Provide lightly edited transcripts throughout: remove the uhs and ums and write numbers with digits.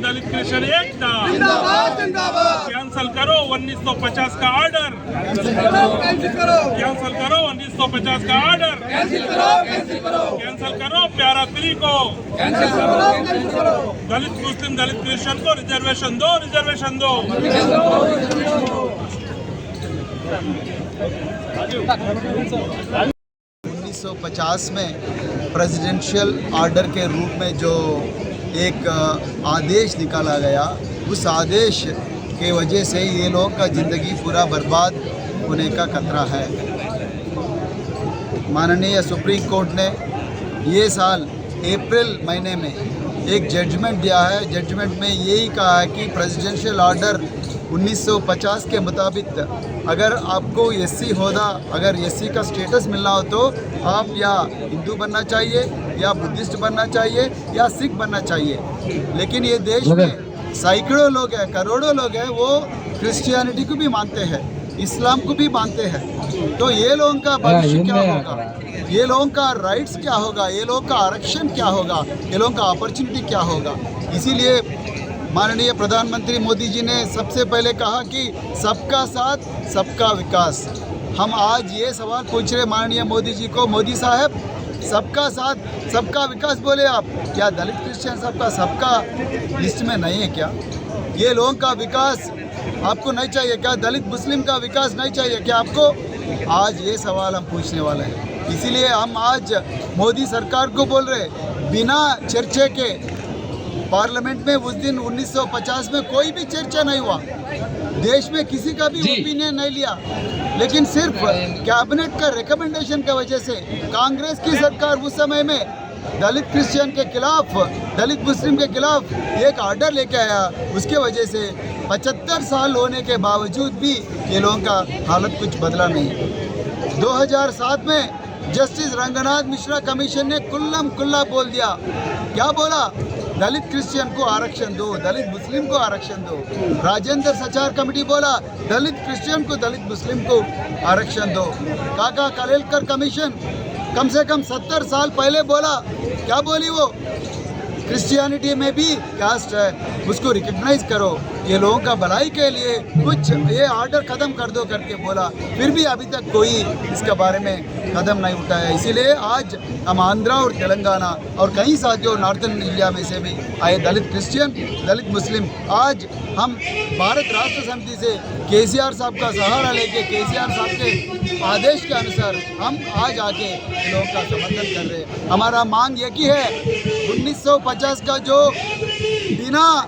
दलित Christian एकता, जिंदाबाद जिंदाबाद। Cancel करो 1950 का ऑर्डर, कैंसिल करो कैंसिल करो कैंसल करो 1950 का ऑर्डर, कैंसिल करो कैंसिल करो कैंसल करो प्यारा 3 को, कैंसिल करो कैंसिल करो। दलित मुस्लिम दलित क्रिश्चियन को रिजर्वेशन दो, रिजर्वेशन दो। 1950 में प्रेसिडेंशियल ऑर्डर के रूप में जो एक आदेश निकाला गया, उस आदेश के वजह से ये लोग का ज़िंदगी पूरा बर्बाद होने का खतरा है। माननीय सुप्रीम कोर्ट ने ये साल अप्रैल महीने में एक जजमेंट दिया है। जजमेंट में यही कहा है कि प्रेसिडेंशियल ऑर्डर 1950 के मुताबिक अगर आपको एससी होदा, अगर एससी का स्टेटस मिलना हो तो आप या हिंदू बनना चाहिए, या बुद्धिस्ट बनना चाहिए, या सिख बनना चाहिए। लेकिन ये देश में सैकड़ों लोग हैं, करोड़ों लोग हैं, वो क्रिश्चियनिटी को भी मानते हैं, इस्लाम को भी मानते हैं। तो ये लोगों का भविष्य क्या होगा, ये लोगों का राइट्स क्या होगा, ये लोगों का आरक्षण क्या होगा, ये लोगों का अपॉर्चुनिटी क्या होगा। इसीलिए माननीय प्रधानमंत्री मोदी जी ने सबसे पहले कहा कि सबका साथ सबका विकास। हम आज ये सवाल पूछ रहे माननीय मोदी जी को, मोदी साहब सबका साथ सबका विकास बोले आप, क्या दलित क्रिश्चियन सबका सबका लिस्ट में नहीं है क्या? ये लोगों का विकास आपको नहीं चाहिए क्या? दलित मुस्लिम का विकास नहीं चाहिए क्या आपको? आज ये सवाल हम पूछने वाले हैं। इसीलिए हम आज मोदी सरकार को बोल रहे, बिना चर्चा के पार्लियामेंट में उस दिन 1950 में कोई भी चर्चा नहीं हुआ, देश में किसी का भी ओपिनियन नहीं लिया, लेकिन सिर्फ कैबिनेट का रिकमेंडेशन की वजह से कांग्रेस की सरकार उस समय में दलित क्रिश्चियन के खिलाफ, दलित मुस्लिम के खिलाफ एक ऑर्डर लेके आया। उसके वजह से 75 साल होने के बावजूद भी ये लोगों का हालत कुछ बदला नहीं। 2007 में जस्टिस रंगनाथ मिश्रा कमीशन ने कुल्लम कुल्ला बोल दिया। क्या बोला? दलित क्रिश्चियन को आरक्षण दो, दलित मुस्लिम को आरक्षण दो। राजेंद्र सचार कमेटी बोला दलित क्रिश्चियन को, दलित मुस्लिम को आरक्षण दो। काका कालेलकर कमीशन कम से कम 70 साल पहले बोला, क्या बोली वो? क्रिश्चियनिटी में भी कास्ट है, उसको रिकग्नाइज करो, ये लोगों का भलाई के लिए कुछ ये ऑर्डर ख़त्म कर दो करके बोला। फिर भी अभी तक कोई इसके बारे में कदम नहीं उठाया। इसीलिए आज हम आंध्रा और तेलंगाना और कई साथियों नॉर्थन इंडिया में से भी आए दलित क्रिश्चियन, दलित मुस्लिम, आज हम भारत राष्ट्र समिति से केसीआर साहब का सहारा लेके, केसीआर साहब के आदेश के अनुसार हम आज आके लोगों का समर्थन कर रहे हैं। हमारा मांग एक ही है, 1950 का जो बिना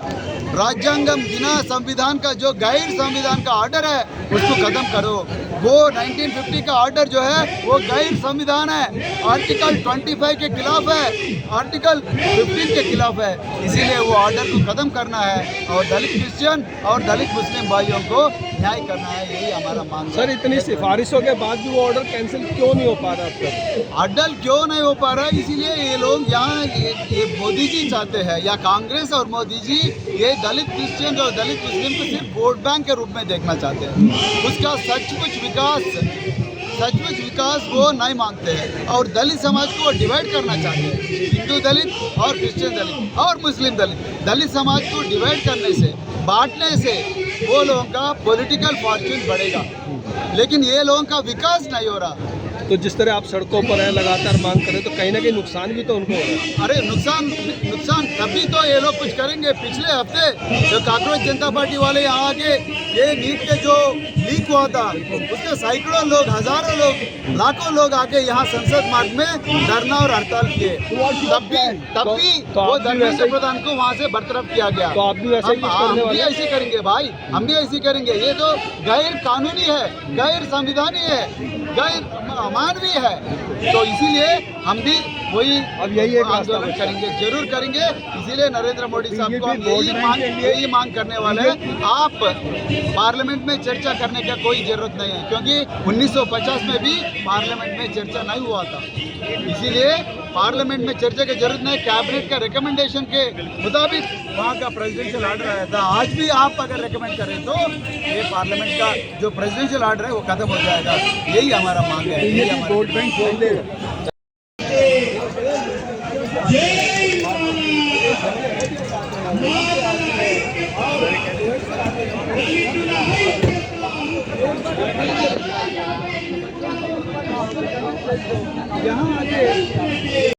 राज्यांगम, बिना संविधान का जो गैर संविधान का ऑर्डर है उसको खत्म करो। वो 1950 का ऑर्डर जो है वो गैर संविधान है, आर्टिकल 25 के खिलाफ है, आर्टिकल 15 के खिलाफ है। इसीलिए वो ऑर्डर को खत्म करना है और दलित क्रिश्चियन और दलित मुस्लिम भाइयों को न्याय करना है, यही हमारा मांग है। सर, इतनी सिफारिशों के बाद भी वो ऑर्डर कैंसिल क्यों नहीं हो पा रहा अब तक? ऑर्डर क्यों नहीं हो पा रहा? इसीलिए ये लोग यहाँ ये मोदी जी चाहते हैं, या कांग्रेस और मोदी जी ये दलित क्रिश्चियन और दलित मुस्लिम को सिर्फ वोट बैंक के रूप में देखना चाहते हैं। उसका सचमुच विकास वो नहीं मांगते हैं और दलित समाज को वो डिवाइड करना चाहते हैं। हिंदू दलित और क्रिश्चियन दलित और मुस्लिम दलित, दलित समाज को डिवाइड करने से, बांटने से वो लोगों का पॉलिटिकल फॉर्च्यून बढ़ेगा, लेकिन ये लोगों का विकास नहीं हो रहा। तो जिस तरह आप सड़कों पर हैं, लगातार मांग करें, तो कहीं ना कहीं नुकसान भी तो उनको हो रहा है। अरे नुकसान तभी तो ये लोग कुछ करेंगे। पिछले हफ्ते जो कांग्रेस जनता पार्टी वाले यहाँ आके ये नीट के जो लीक हुआ था उसके सैकड़ों लोग, हजारों लोग, लाखों लोग आके यहाँ संसद मार्ग में धरना और हड़ताल किए, तब भी वो धर्मेंद्र प्रधान को वहाँ से बरतरफ किया गया। तो आप भी वैसे ही ऐसे करेंगे भाई, हम भी ऐसे करेंगे। ये तो गैर कानूनी है, गैर संविधानी है, गैर अमानवीय है। तो इसीलिए हम भी वही अब यही आंदोलन करेंगे, जरूर करेंगे। इसीलिए नरेंद्र मोदी साहब को हम यही मांग करने वाले हैं। आप पार्लियामेंट में चर्चा करने का कोई जरूरत नहीं है, क्योंकि 1950 में भी पार्लियामेंट में चर्चा नहीं हुआ था। इसीलिए पार्लियामेंट में चर्चा की जरूरत नहीं। कैबिनेट का रिकमेंडेशन के मुताबिक वहाँ का प्रेसिडेंशियल ऑर्डर आया था। आज भी आप अगर रिकमेंड करें तो ये पार्लियामेंट का जो प्रेसिडेंशियल ऑर्डर है वो खत्म हो जाएगा। यही हमारा मांग है, यही हमारा वोट बैंक खोल देगा। जय यहाँ आके